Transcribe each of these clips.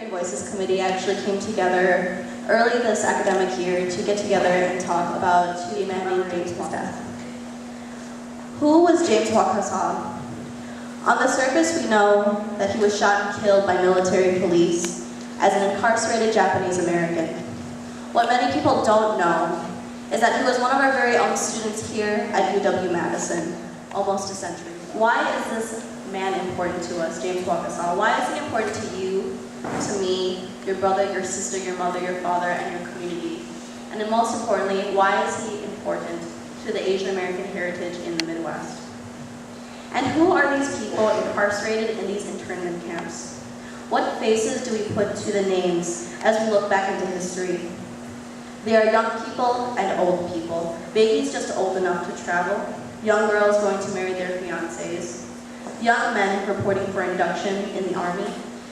American Voices Committee actually came together early this academic year to get together and talk about a man named James death. Who was James Waukesha? On the surface, we know that he was shot and killed by military police as an incarcerated Japanese American. What many people don't know is that he was one of our very own students here at UW-Madison, almost a century. Why is this man important to us, James Waukesha? Why is he important to you, to me, your brother, your sister, your mother, your father, and your community? And then most importantly, why is he important to the Asian American heritage in the Midwest? And who are these people incarcerated in these internment camps? What faces do we put to the names as we look back into history? They are young people and old people, babies just old enough to travel, young girls going to marry their fiancés, young men reporting for induction in the Army,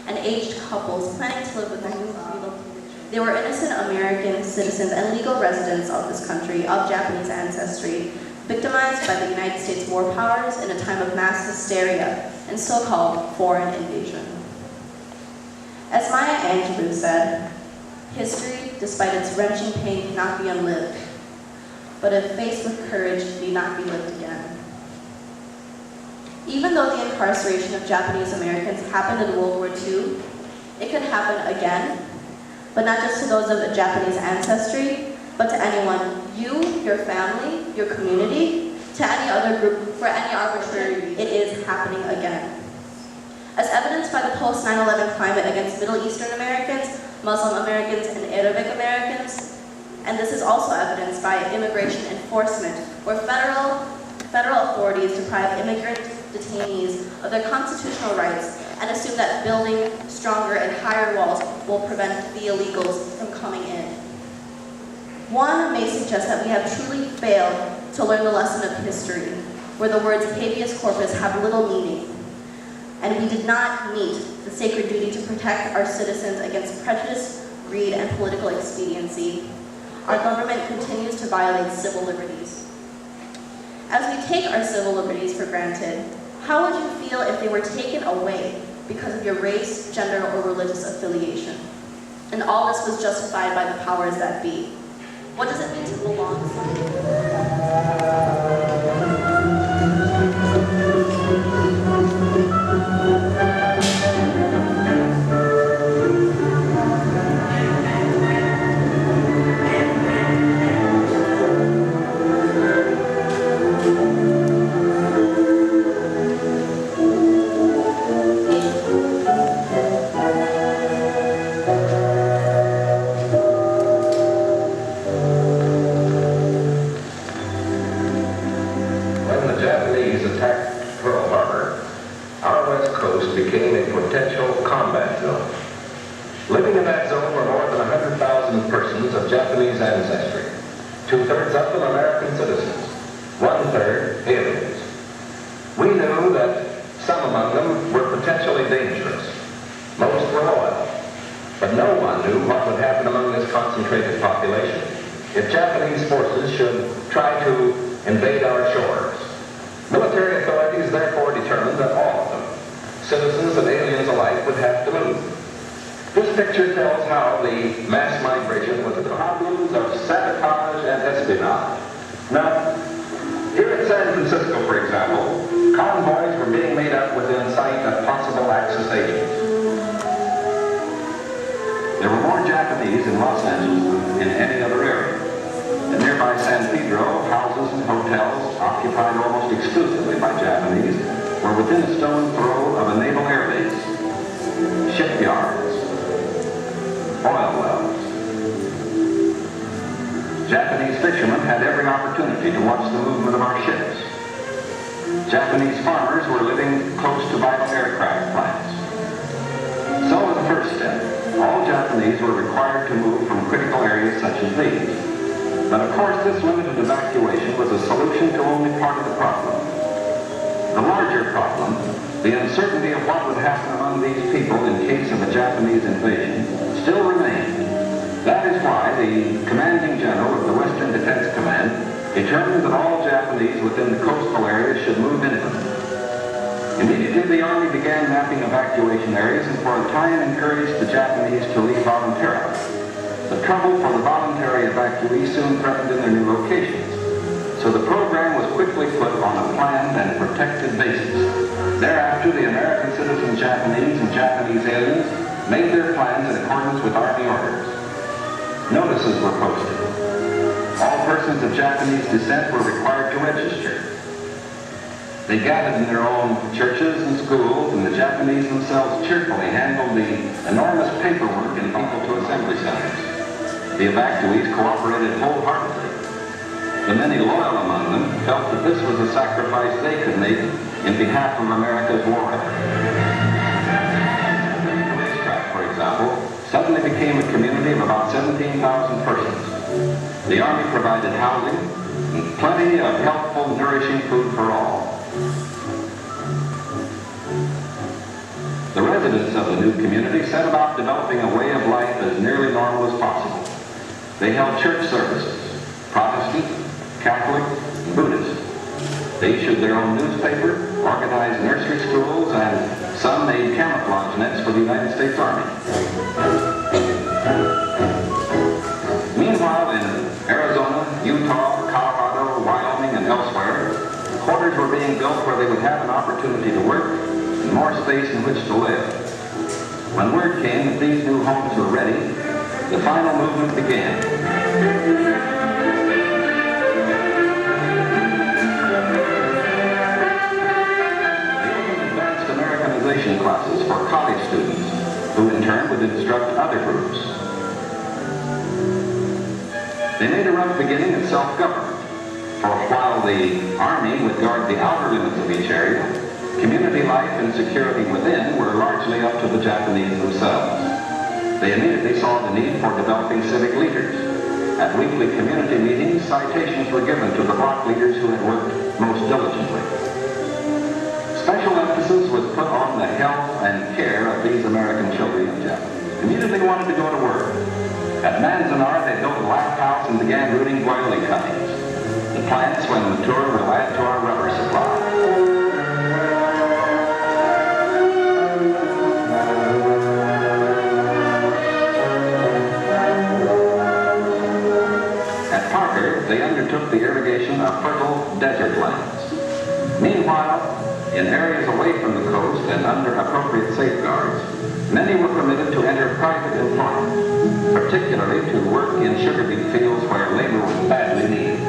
and aged couples planning to live with their new relocated. They were innocent American citizens and legal residents of this country of Japanese ancestry, victimized by the United States war powers in a time of mass hysteria and so-called foreign invasion. As Maya Angelou said, history, despite its wrenching pain, cannot be unlived, but if faced with courage, need not be lived again. Even though the incarceration of Japanese Americans happened in World War II, it could happen again, but not just to those of Japanese ancestry, but to anyone, you, your family, your community, to any other group, for any arbitrary, it is happening again. As evidenced by the post-9/11 climate against Middle Eastern Americans, Muslim Americans, and Arabic Americans, and this is also evidenced by immigration enforcement, where federal authorities deprive immigrant detainees of their constitutional rights and assume that building stronger and higher walls will prevent the illegals from coming in. One may suggest that we have truly failed to learn the lesson of history, where the words habeas corpus have little meaning, and we did not meet the sacred duty to protect our citizens against prejudice, greed, and political expediency. Our government continues to violate civil liberties. As we take our civil liberties for granted, how would you feel if they were taken away because of your race, gender, or religious affiliation? And all this was justified by the powers that be. What does it mean to belong to became a potential combat zone. Living in that zone were more than 100,000 persons of Japanese ancestry, 2/3 of them American citizens, 1/3 aliens. We knew that some among them were potentially dangerous. Most were loyal. But no one knew what would happen among this concentrated population if Japanese forces should try to invade our shores. Military authorities therefore determined that all of them, citizens and aliens alike, would have to move. This picture tells how the mass migration was problems of sabotage and espionage. Now, here in San Francisco, for example, convoys were being made up within sight of possible Axis agents. There were more Japanese in Los Angeles than in any other area. In nearby San Pedro, houses and hotels occupied almost exclusively by Japanese were within a stone's throw of a naval air base, shipyards, oil wells. Japanese fishermen had every opportunity to watch the movement of our ships. Japanese farmers were living close to vital aircraft plants. So as a first step, all Japanese were required to move from critical areas such as these. But of course, this limited evacuation was a solution to only part of the problem. The larger problem, the uncertainty of what would happen among these people in case of a Japanese invasion, still remained. That is why the commanding general of the Western Defense Command determined that all Japanese within the coastal areas should move into them. Immediately, the Army began mapping evacuation areas and for a time encouraged the Japanese to leave voluntarily. The trouble for the voluntary evacuees soon threatened in their new locations. So the program was quickly put on a planned and protected basis. Thereafter, the American citizen Japanese and Japanese aliens made their plans in accordance with Army orders. Notices were posted. All persons of Japanese descent were required to register. They gathered in their own churches and schools, and the Japanese themselves cheerfully handled the enormous paperwork and people to assembly centers. The evacuees cooperated wholeheartedly. The many loyal among them felt that this was a sacrifice they could make in behalf of America's war effort. Tripp, for example, suddenly became a community of about 17,000 persons. The Army provided housing and plenty of healthful, nourishing food for all. The residents of the new community set about developing a way of life as nearly normal as possible. They held church services, Protestant, Catholic, and Buddhist. They issued their own newspaper, organized nursery schools, and some made camouflage nets for the United States Army. Meanwhile, in Arizona, Utah, Colorado, Wyoming, and elsewhere, quarters were being built where they would have an opportunity to work and more space in which to live. When word came that these new homes were ready, the final movement began. Classes for college students, who in turn would instruct other groups. They made a rough beginning of self-government, for while the Army would guard the outer limits of each area, community life and security within were largely up to the Japanese themselves. They immediately saw the need for developing civic leaders. At weekly community meetings, citations were given to the block leaders who had worked most diligently. Special emphasis was put on the health and care of these American children and Japanese. Immediately wanted to go to work. At Manzanar, they built a lab house and began rooting guayuli cuttings. The plants, when mature, will add to our rubber supply. At Parker, they undertook the irrigation of fertile desert lands. Meanwhile, in areas away from the coast and under appropriate safeguards, many were permitted to enter private employment, particularly to work in sugar beet fields where labor was badly needed.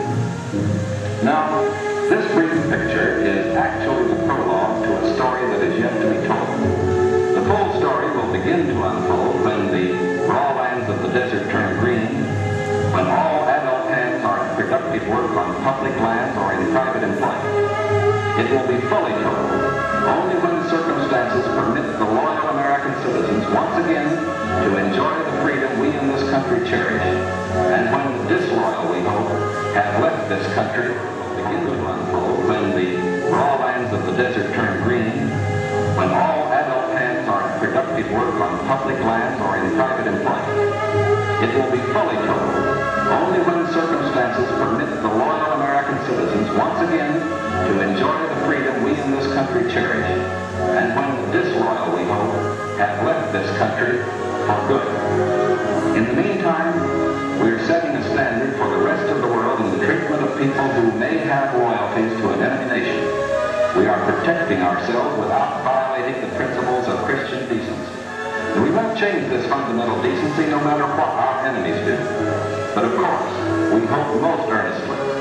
Now, this brief picture is actually the prologue to a story that is yet to be told. The full story will begin to unfold when the raw lands of the desert turn green, when all adult hands are in productive work on public lands or in private employment. It will be fully told only when circumstances permit the loyal American citizens once again to enjoy the freedom we in this country cherish, and when the disloyal, we hope, have left this country, begin to unfold when the raw lands of the desert turn green, when all adult hands are in productive work on public lands or in private employment. It will be fully told only when circumstances permit the loyal American citizens once again to enjoy the freedom we in this country cherish, and when the disloyal, we hope, have left this country for good. In the meantime, we are setting a standard for the rest of the world in the treatment of people who may have loyalties to an enemy nation. We are protecting ourselves without violating the principles of Christian decency. And we won't change this fundamental decency no matter what our enemies do. But of course, we hope most earnestly